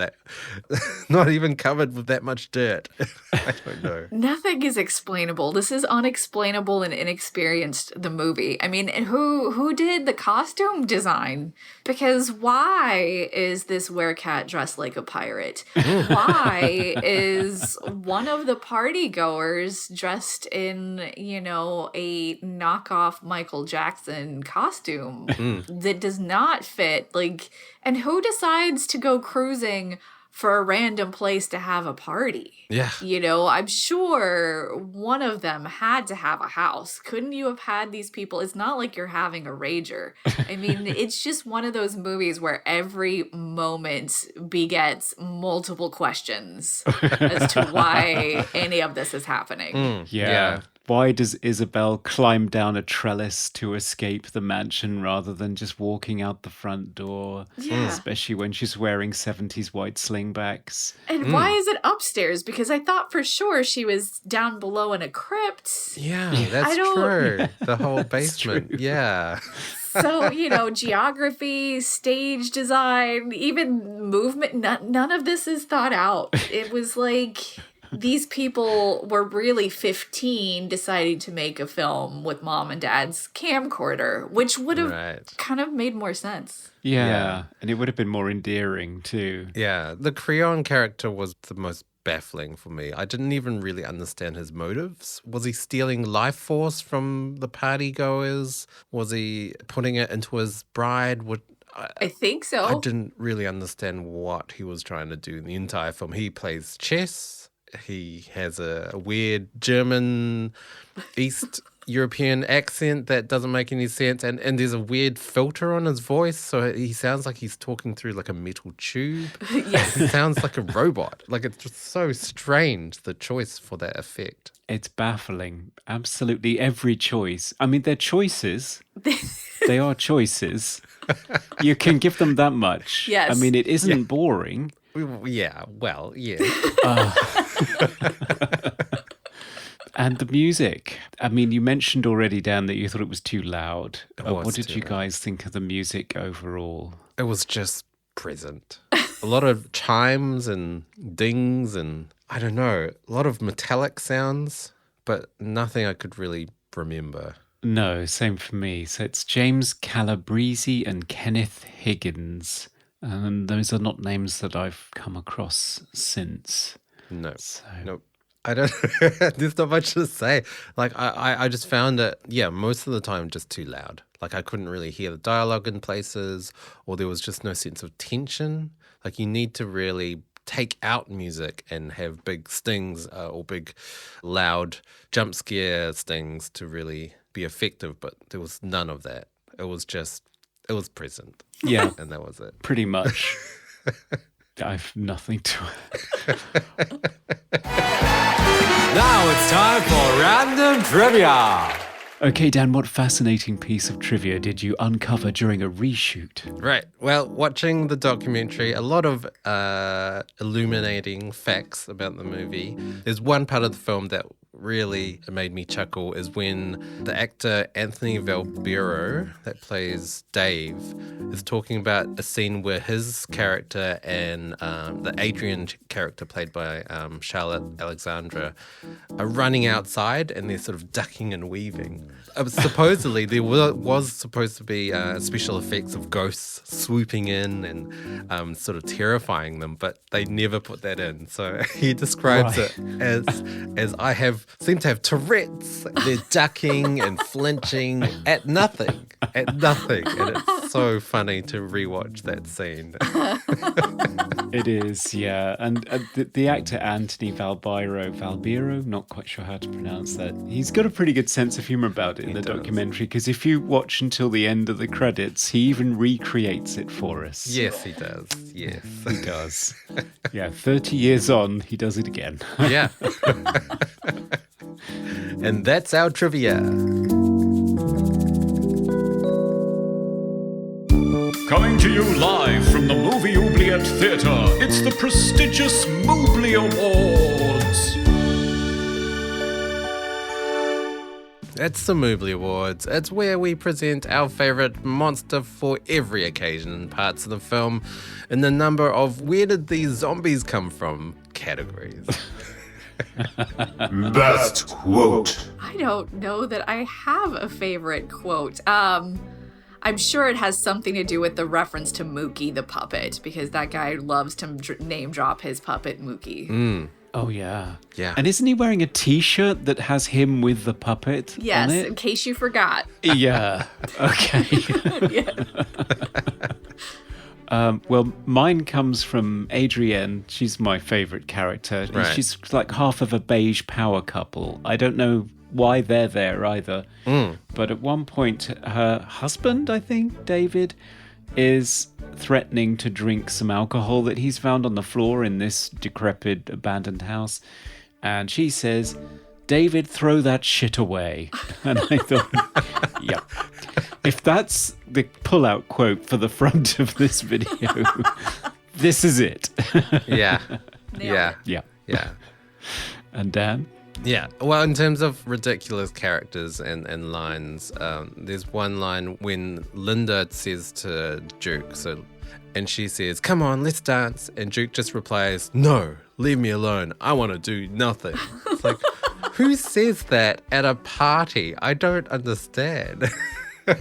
covered with that much dirt. I don't know. Nothing is explainable. This is unexplainable and inexperienced, the movie. I mean, who did the costume design? Because why is this werecat dressed like a pirate? Why is one of the party goers dressed in, a knockoff Michael Jackson costume that does not fit? Like, and who decides to go cruising for a random place to have a party? Yeah. I'm sure one of them had to have a house. Couldn't you have had these people? It's not like you're having a rager. I mean, it's just one of those movies where every moment begets multiple questions as to why any of this is happening. Yeah. Why does Isabel climb down a trellis to escape the mansion rather than just walking out the front door? Yeah. Especially when she's wearing 70s white slingbacks. And why is it upstairs? Because I thought for sure she was down below in a crypt. Yeah, that's true. The whole basement. Yeah. So, geography, stage design, even movement, none of this is thought out. It was like, these people were really 15 deciding to make a film with mom and dad's camcorder, which would have kind of made more sense. Yeah, and it would have been more endearing too. Yeah, the Creon character was the most baffling for me. I didn't even really understand his motives. Was he stealing life force from the party goers? Was he putting it into his bride? I think so. I didn't really understand what he was trying to do in the entire film. He plays chess. He has a weird German East European accent that doesn't make any sense. And there's a weird filter on his voice. So he sounds like he's talking through like a metal tube. Yes. He sounds like a robot. Like, it's just so strange, the choice for that effect. It's baffling. Absolutely every choice. I mean, they're choices. They are choices. You can give them that much. Yes. I mean, it isn't boring. Yeah, well, yeah. And the music. I mean, you mentioned already, Dan, that you thought it was too loud. What did you guys think of the music overall? It was just present. A lot of chimes and dings and, I don't know, a lot of metallic sounds, but nothing I could really remember. No, same for me. So it's James Calabrese and Kenneth Higgins. And those are not names that I've come across since. No. So. Nope. I don't, there's not much to say. Like, I just found it, most of the time just too loud. Like, I couldn't really hear the dialogue in places, or there was just no sense of tension. Like, you need to really take out music and have big stings or big loud jump scare stings to really be effective, but there was none of that. It was present. Yeah. And that was it. Pretty much. I have nothing to add. Now it's time for Random Trivia. Okay, Dan, what fascinating piece of trivia did you uncover during a reshoot? Right. Well, watching the documentary, a lot of illuminating facts about the movie. There's one part of the film that really made me chuckle is when the actor Anthony Valbero, that plays Dave, is talking about a scene where his character and the Adrian character played by Charlotte Alexandra are running outside and they're sort of ducking and weaving. Supposedly there was supposed to be special effects of ghosts swooping in and sort of terrifying them, but they never put that in. So he describes it as seem to have Tourette's. They're ducking and flinching at nothing. And it's so funny to rewatch that scene. It is, yeah. And the actor Anthony Valbero, not quite sure how to pronounce that. He's got a pretty good sense of humor about it in the documentary, because if you watch until the end of the credits, he even recreates it for us. Yes, he does. Yes. He does. Yeah, 30 years on, he does it again. Yeah. And that's our trivia. Coming to you live from the Movie Oubliette Theatre, it's the prestigious Mobley Awards. It's the Mobley Awards. It's where we present our favourite monster for every occasion in parts of the film in the number of where did these zombies come from categories. Best quote. I don't know that I have a favorite quote. I'm sure it has something to do with the reference to Mookie the puppet, because that guy loves to name drop his puppet Mookie. Oh, yeah. Yeah. And isn't he wearing a T-shirt that has him with the puppet Yes, on it? in case you forgot. Yeah. Okay. Well, mine comes from Adrienne. She's my favorite character. Right. She's like half of a beige power couple. I don't know why they're there either. But at one point, her husband, I think, David, is threatening to drink some alcohol that he's found on the floor in this decrepit abandoned house. And she says, "David, throw that shit away." And I thought, yeah, if that's the pull-out quote for the front of this video, this is it. Yeah. Nailed Yeah. it. Yeah. Yeah. And Dan? Yeah, well, in terms of ridiculous characters and lines, there's one line when Linda says to Duke, so And she says, come on, let's dance. And Duke just replies, no, leave me alone. I want to do nothing. It's like, who says that at a party? I don't understand.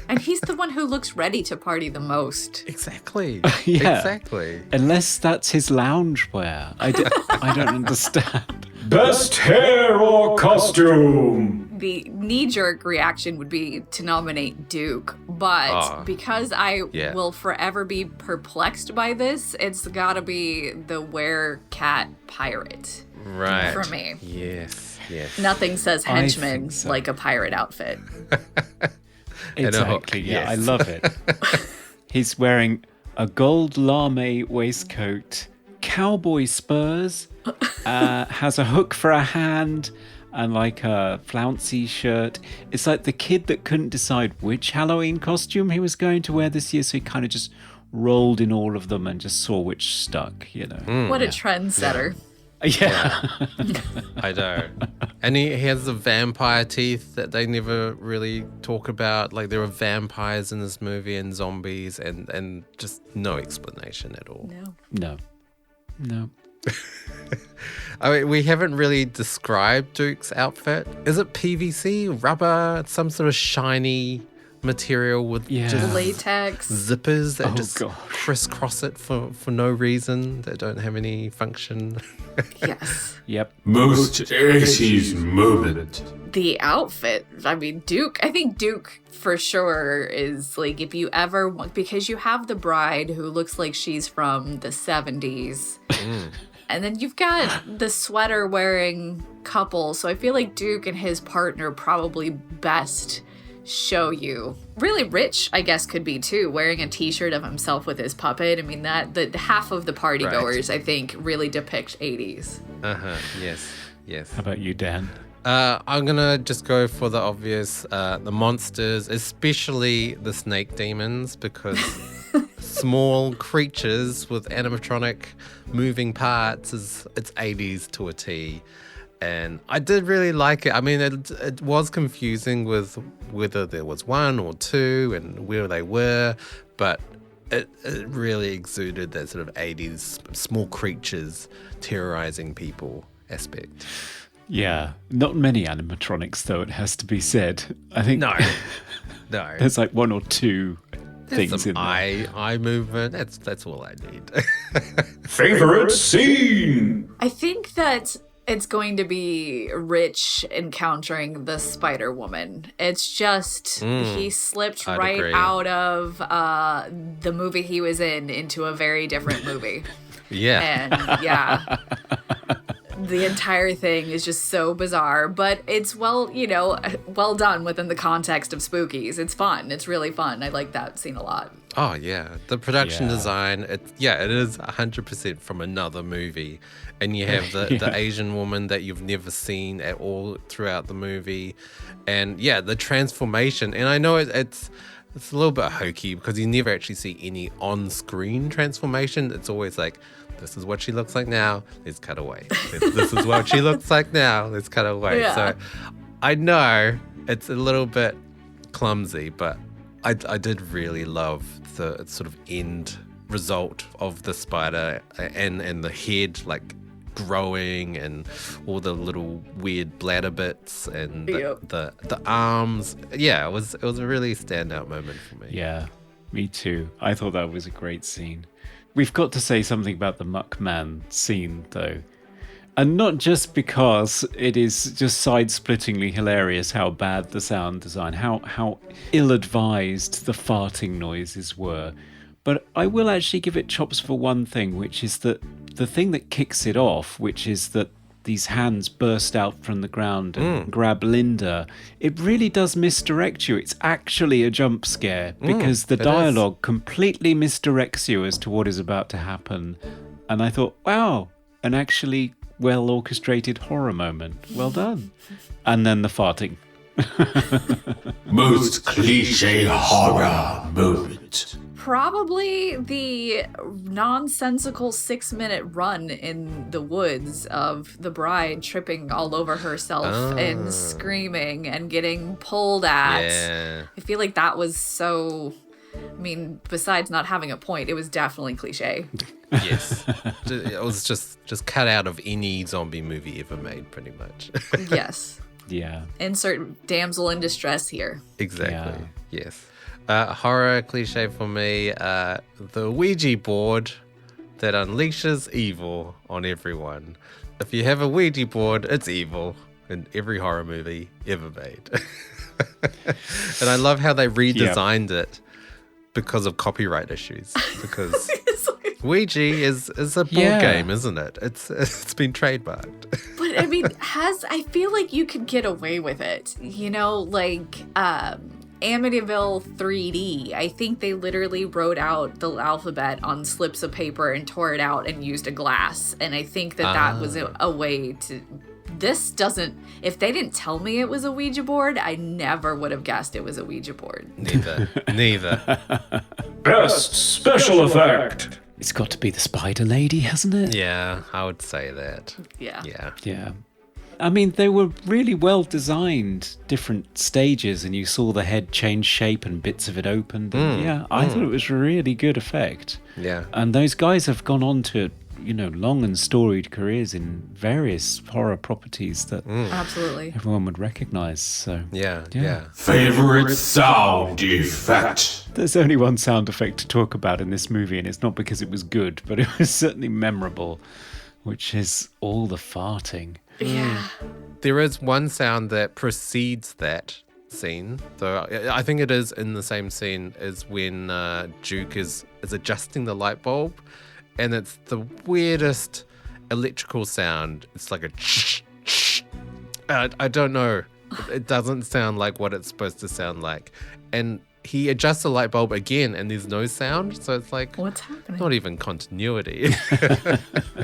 And he's the one who looks ready to party the most. Exactly. Yeah. Exactly. Unless that's his loungewear. I don't understand. Best hair or costume? The knee-jerk reaction would be to nominate Duke, but because I will forever be perplexed by this, it's gotta be the werecat pirate. Right. For me. Yes. Nothing says I henchman think so. like a pirate outfit. Exactly, yeah, yes. I love it. He's wearing a gold lame waistcoat, cowboy spurs, has a hook for a hand, and like a flouncy shirt. It's like the kid that couldn't decide which Halloween costume he was going to wear this year, so he kind of just rolled in all of them and just saw which stuck, you know. What a trendsetter. Yeah. I know. And he has the vampire teeth that they never really talk about. Like, there are vampires in this movie and zombies and just no explanation at all. No. I mean, we haven't really described Duke's outfit. Is it PVC, rubber, some sort of shiny material with just latex zippers that just gosh. crisscross it for no reason, that don't have any function? Yes. Yep. Most 80s moment. The outfit, I mean, I think Duke for sure is like, if you ever want, because you have the bride who looks like she's from the 70s. And then you've got the sweater wearing couple. So I feel like Duke and his partner probably best show you. Really rich, I guess, could be too, wearing a t-shirt of himself with his puppet. I mean, that the half of the party goers, I think, really depict 80s. Yes. How about you, Dan? I'm gonna just go for the obvious, the monsters, especially the snake demons, because small creatures with animatronic moving parts it's 80s to a T. And I did really like it. I mean, it was confusing with whether there was one or two and where they were, but it really exuded that sort of 80s small creatures terrorizing people aspect. Yeah. Not many animatronics, though, it has to be said. I think No. there's like one or two things Some in there. eye movement. That's all I need. Favorite scene? I think that it's going to be Rich encountering the Spider Woman. It's just he slipped I'd right agree. out of the movie he was in into a very different movie. Yeah. And the entire thing is just so bizarre, but it's well done within the context of Spookies. It's fun. It's really fun. I like that scene a lot. Oh yeah, the production design. It is 100% from another movie, and you have the Asian woman that you've never seen at all throughout the movie, and the transformation. And I know it's a little bit hokey because you never actually see any on-screen transformation. It's always like, this is what she looks like now. Let's cut away. This is what she looks like now. Let's cut away. Yeah. So I know it's a little bit clumsy, but I did really love the sort of end result of the spider and the head like growing and all the little weird bladder bits and the arms. Yeah, it was a really standout moment for me. Yeah, me too. I thought that was a great scene. We've got to say something about the Muckman scene, though. And not just because it is just side-splittingly hilarious how bad the sound design, how ill-advised the farting noises were, but I will actually give it chops for one thing, which is that the thing that kicks it off, which is that these hands burst out from the ground and grab Linda, it really does misdirect you. It's actually a jump scare because the dialogue completely misdirects you as to what is about to happen. And I thought, wow, an actually well-orchestrated horror moment. Well done. And then the farting. Most cliche horror moment. Probably the nonsensical 6-minute run in the woods of the bride tripping all over herself and screaming and getting pulled at. Yeah. I feel like that was so I mean, besides not having a point, it was definitely cliche. Yes. It was just cut out of any zombie movie ever made, pretty much. Yes. Yeah. Insert damsel in distress here. Exactly. Yes. Horror cliche for me, the Ouija board that unleashes evil on everyone. If you have a Ouija board, it's evil in every horror movie ever made. And I love how they redesigned it because of copyright issues. Because Ouija is a board game, isn't it? It's been trademarked. But I mean, I feel like you could get away with it. You know, like Amityville 3D. I think they literally wrote out the alphabet on slips of paper and tore it out and used a glass. And I think that was a way to... This doesn't... If they didn't tell me it was a Ouija board, I never would have guessed it was a Ouija board. Neither. Best special effect. It's got to be the Spider Lady, hasn't it? Yeah, I would say that. Yeah. Yeah. I mean, they were really well designed, different stages, and you saw the head change shape and bits of it opened. And I thought it was a really good effect. Yeah. And those guys have gone on to, long and storied careers in various horror properties that Absolutely. everyone would recognize. So Yeah. Favorite sound effect? there's only one sound effect to talk about in this movie, and it's not because it was good, but it was certainly memorable, which is all the farting. Yeah. There is one sound that precedes that scene, though I think it is in the same scene as when Duke is adjusting the light bulb, and it's the weirdest electrical sound. It's like a I don't know. It doesn't sound like what it's supposed to sound like. And he adjusts the light bulb again and there's no sound, so it's like, What's happening? not even continuity.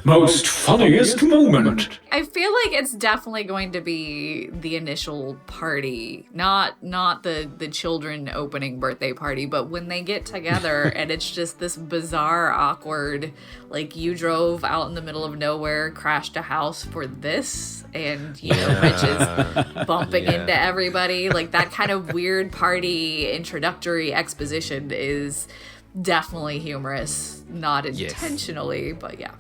Most funniest moment. I feel like it's definitely going to be the initial party, not the children opening birthday party, but when they get together and it's just this bizarre, awkward, like you drove out in the middle of nowhere, crashed a house for this, and Rich is bumping into everybody. Like that kind of weird party introductory exposition is definitely humorous, not intentionally, but yeah.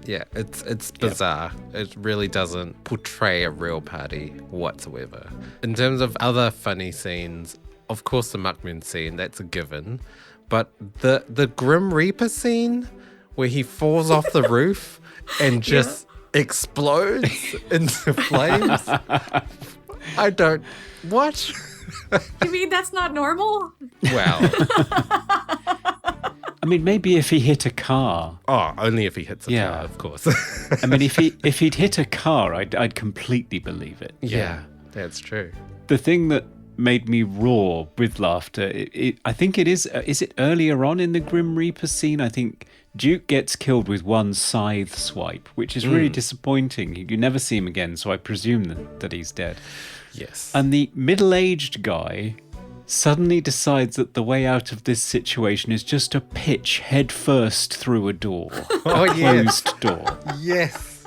Yeah, it's bizarre. It really doesn't portray a real party whatsoever. In terms of other funny scenes, of course the Muckman scene, that's a given. But the Grim Reaper scene where he falls off the roof and just explodes into flames. What? You mean that's not normal? Wow. I mean, maybe if he hit a car. Oh, only if he hits a car, of course. I mean, if he'd hit a car, I'd completely believe it. Yeah, that's true. The thing that made me roar with laughter, I think it is it earlier on in the Grim Reaper scene? I think Duke gets killed with one scythe swipe, which is really disappointing. You never see him again, so I presume that he's dead. Yes. And the middle-aged guy suddenly decides that the way out of this situation is just to pitch head first through a door. A closed door. Yes.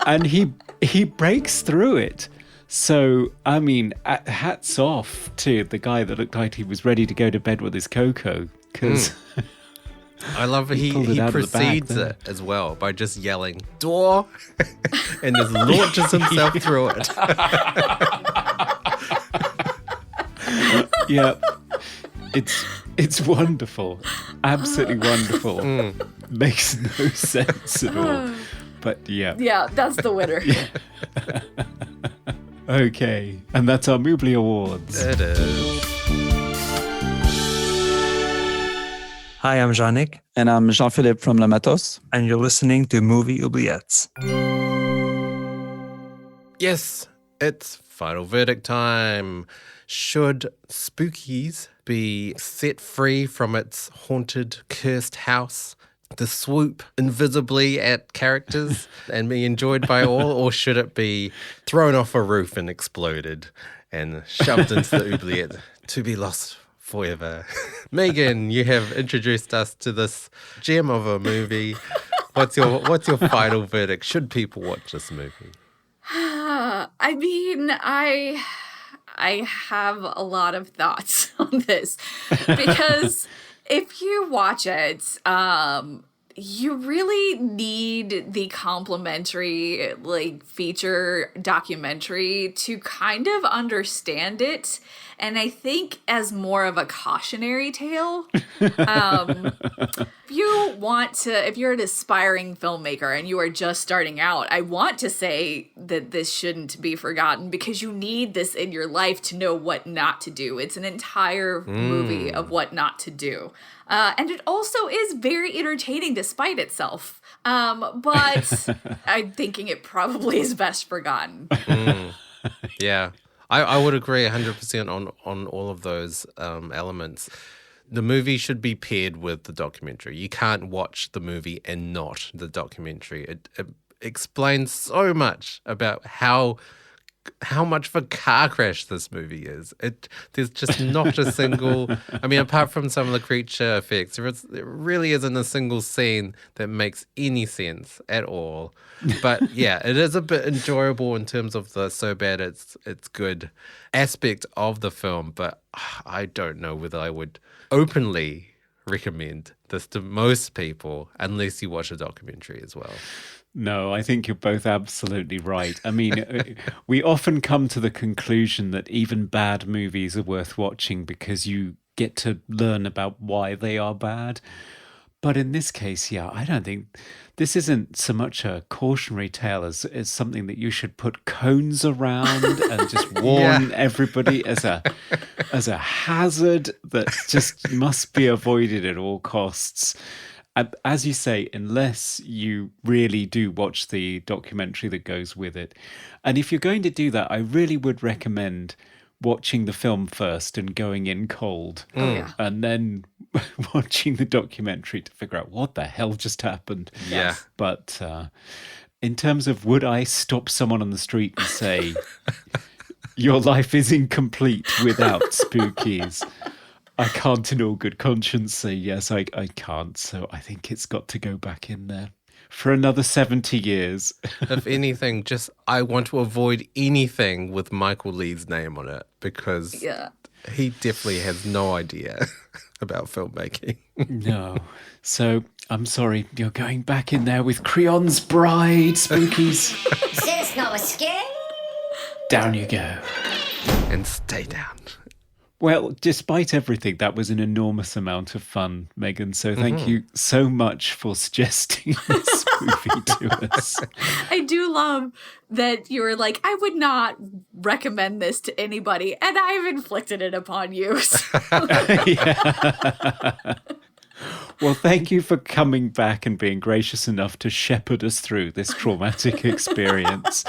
And he breaks through it. So, I mean, hats off to the guy that looked like he was ready to go to bed with his cocoa, because... I love he precedes it as well by just yelling, door, and just launches himself through it. Yeah, it's wonderful, absolutely wonderful. Makes no sense at all, but yeah, that's the winner. Okay, and that's our Moobly Awards. It is. Hi, I'm Jean-Nic. And I'm Jean-Philippe from Le Matos. And you're listening to Movie Oubliettes. Yes, it's final verdict time. Should Spookies be set free from its haunted, cursed house to swoop invisibly at characters and be enjoyed by all, or should it be thrown off a roof and exploded and shoved into the oubliette to be lost forever? Meagan, you have introduced us to this gem of a movie. What's your final verdict? Should people watch this movie? I mean, I have a lot of thoughts on this because if you watch it, you really need the complimentary feature documentary to kind of understand it. And I think as more of a cautionary tale, if you're an aspiring filmmaker and you are just starting out, I want to say that this shouldn't be forgotten because you need this in your life to know what not to do. It's an entire movie of what not to do. And it also is very entertaining despite itself. But I'm thinking it probably is best forgotten. Yeah. I would agree 100% on all of those elements. The movie should be paired with the documentary. You can't watch the movie and not the documentary. It explains so much about how much of a car crash this movie is. There's just not a single... I mean, apart from some of the creature effects, there really isn't a single scene that makes any sense at all. But yeah, it is a bit enjoyable in terms of the so bad it's good aspect of the film. But I don't know whether I would openly recommend this to most people unless you watch a documentary as well. No, I think you're both absolutely right. I mean, we often come to the conclusion that even bad movies are worth watching because you get to learn about why they are bad. But in this case, yeah, I don't think this isn't so much a cautionary tale as something that you should put cones around and just warn everybody as a hazard that just must be avoided at all costs. As you say, unless you really do watch the documentary that goes with it. And if you're going to do that, I really would recommend watching the film first and going in cold. And then watching the documentary to figure out what the hell just happened. Yeah. But in terms of would I stop someone on the street and say, your life is incomplete without Spookies? I can't in all good conscience say yes, I can't. So I think it's got to go back in there for another 70 years. If anything, I want to avoid anything with Michael Lee's name on it because he definitely has no idea about filmmaking. No. So I'm sorry, you're going back in there with Creon's Bride, Spookies. Is this no escape? Down you go. And stay down. Well, despite everything, that was an enormous amount of fun, Megan. So thank you so much for suggesting this movie to us. I do love that you were like, I would not recommend this to anybody, and I've inflicted it upon you. Well, thank you for coming back and being gracious enough to shepherd us through this traumatic experience.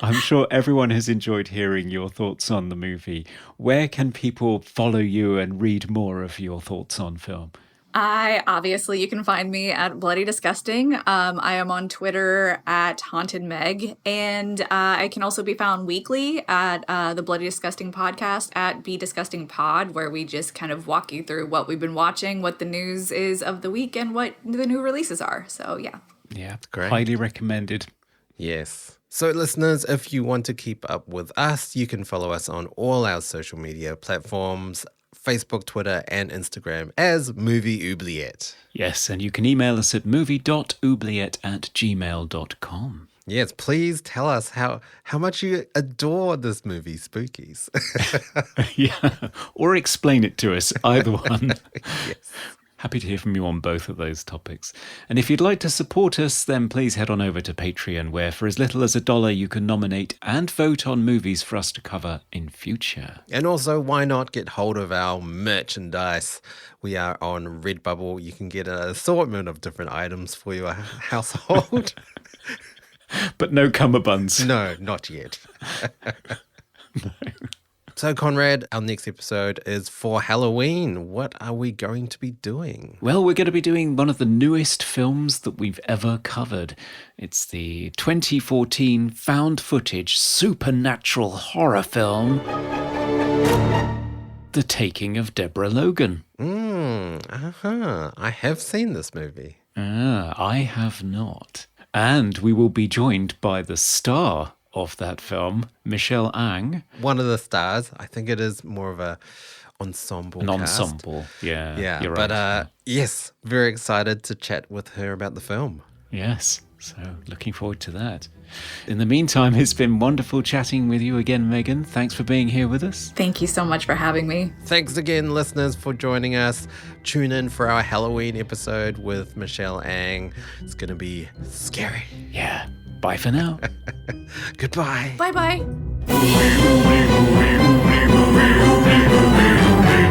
I'm sure everyone has enjoyed hearing your thoughts on the movie. Where can people follow you and read more of your thoughts on film? Obviously, you can find me at Bloody Disgusting. I am on Twitter at Haunted Meg, and I can also be found weekly at the Bloody Disgusting podcast at Be Disgusting Pod, where we just kind of walk you through what we've been watching, what the news is of the week, and what the new releases are. So, yeah. Yeah, great. Highly recommended. Yes. So listeners, if you want to keep up with us, you can follow us on all our social media platforms, Facebook, Twitter, and Instagram as Movie Oubliette. Yes, and you can email us at movie.oubliette@gmail.com. Yes, please tell us how much you adore this movie, Spookies. Yeah, or explain it to us, either one. Yes. Happy to hear from you on both of those topics. And if you'd like to support us, then please head on over to Patreon, where for as little as $1 you can nominate and vote on movies for us to cover in future. And also, why not get hold of our merchandise? We are on Redbubble. You can get an assortment of different items for your household. But no cummerbunds. No, not yet. No. So, Conrad, our next episode is for Halloween. What are we going to be doing? Well, we're going to be doing one of the newest films that we've ever covered. It's the 2014 found footage supernatural horror film, The Taking of Deborah Logan. I have seen this movie. I have not. And we will be joined by the star of that film, Michelle Ang. One of the stars. I think it is more of a ensemble An cast. ensemble, yeah. You're but right. yes, very excited to chat with her about the film. Yes, so looking forward to that. In the meantime, it's been wonderful chatting with you again, Meagan. Thanks for being here with us. Thank you so much for having me. Thanks again, listeners, for joining us. Tune in for our Halloween episode with Michelle Ang. It's going to be scary. Yeah, bye for now. Goodbye. Bye-bye.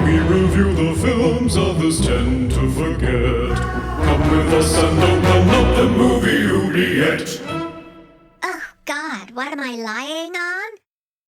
We review the films others tend to forget. Come with us and open up the movie oubliette. Oh, God, what am I lying on?